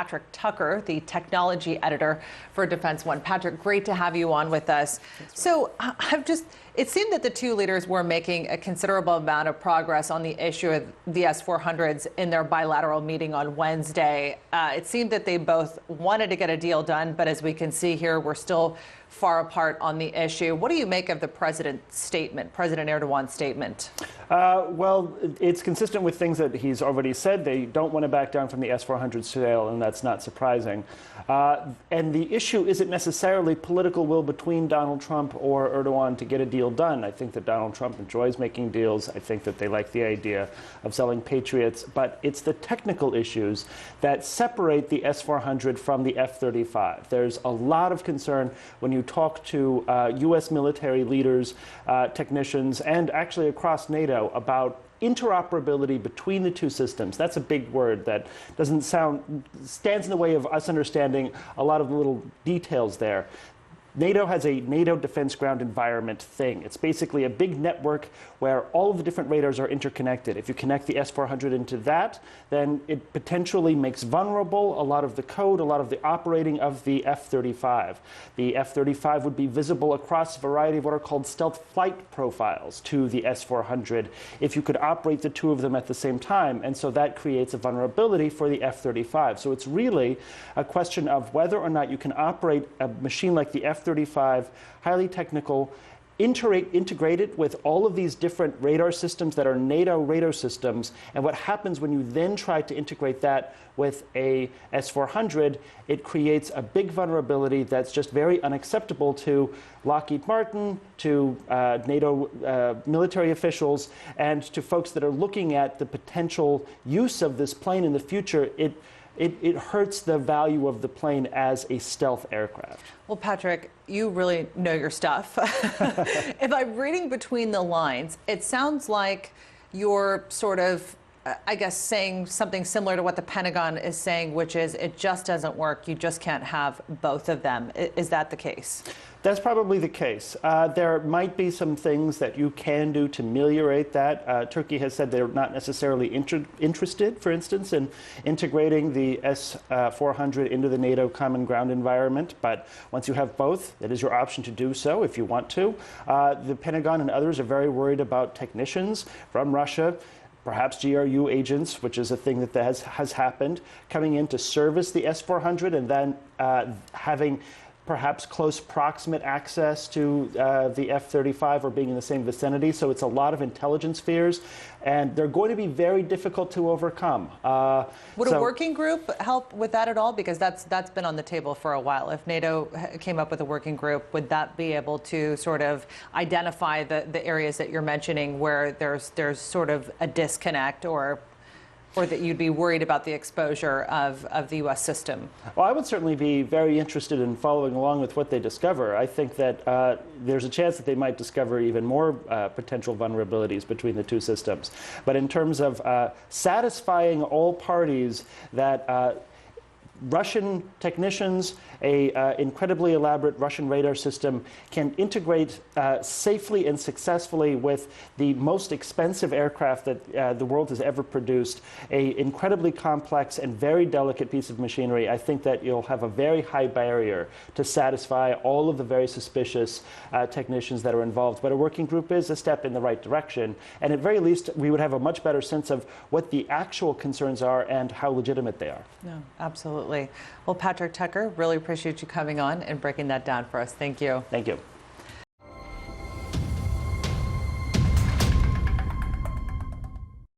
Patrick Tucker, the technology editor for Defense One. Patrick, great to have you on with us. So it seemed that the two leaders were making a considerable amount of progress on the issue of the S-400s in their bilateral meeting on Wednesday. It seemed that they both wanted to get a deal done, but as we can see here, we're still far apart on the issue. What do you make of the president's statement, President Erdogan's statement? Well, it's consistent with things that he's already said. They don't want to back down from the S-400 sale, and that's not surprising. And the issue isn't necessarily political will between Donald Trump or Erdogan to get a deal done. I think that Donald Trump enjoys making deals. I think that they like the idea of selling Patriots. But it's the technical issues that separate the S-400 from the F-35. There's a lot of concern when you talk to U.S. military leaders, technicians, and actually across NATO about interoperability between the two systems. That's a big word that stands in the way of us understanding a lot of the little details there. NATO has a NATO defense ground environment thing. It's basically a big network where all of the different radars are interconnected. If you connect the S-400 into that, then it potentially makes vulnerable a lot of the code, a lot of the operating of the F-35. The F-35 would be visible across a variety of what are called stealth flight profiles to the S-400 if you could operate the two of them at the same time. And so that creates a vulnerability for the F-35. So it's really a question of whether or not you can operate a machine like the F-35, highly technical, integrated with all of these different radar systems that are NATO radar systems, and what happens when you then try to integrate that with a S-400, it creates a big vulnerability that's just very unacceptable to Lockheed Martin, to NATO military officials, and to folks that are looking at the potential use of this plane in the future. It hurts the value of the plane as a stealth aircraft. Well, Patrick, you really know your stuff. If I'm reading between the lines, it sounds like you're sort of, I guess, saying something similar to what the Pentagon is saying, which is it just doesn't work. You just can't have both of them. Is that the case? That's probably the case. There might be some things that you can do to ameliorate that. Turkey has said they're not necessarily interested, for instance, in integrating the S-400 into the NATO common ground environment. But once you have both, it is your option to do so if you want to. The Pentagon and others are very worried about technicians from Russia, perhaps GRU agents, which is a thing that has happened, coming in to service the S-400 and then having perhaps close proximate access to the F-35 or being in the same vicinity. So it's a lot of intelligence fears, and they're going to be very difficult to overcome. Would a working group help with that at all? Because that's been on the table for a while. If NATO came up with a working group, would that be able to sort of identify the areas that you're mentioning where there's sort of a disconnect or that you'd be worried about the exposure of the U.S. system? Well, I would certainly be very interested in following along with what they discover. I think that there's a chance that they might discover even more potential vulnerabilities between the two systems. But in terms of satisfying all parties that Russian technicians, an incredibly elaborate Russian radar system, can integrate safely and successfully with the most expensive aircraft that the world has ever produced, an incredibly complex and very delicate piece of machinery. I think that you'll have a very high barrier to satisfy all of the very suspicious technicians that are involved. But a working group is a step in the right direction, and at very least we would have a much better sense of what the actual concerns are and how legitimate they are. No, absolutely. Well, Patrick Tucker, really appreciate you coming on and breaking that down for us. Thank you. Thank you.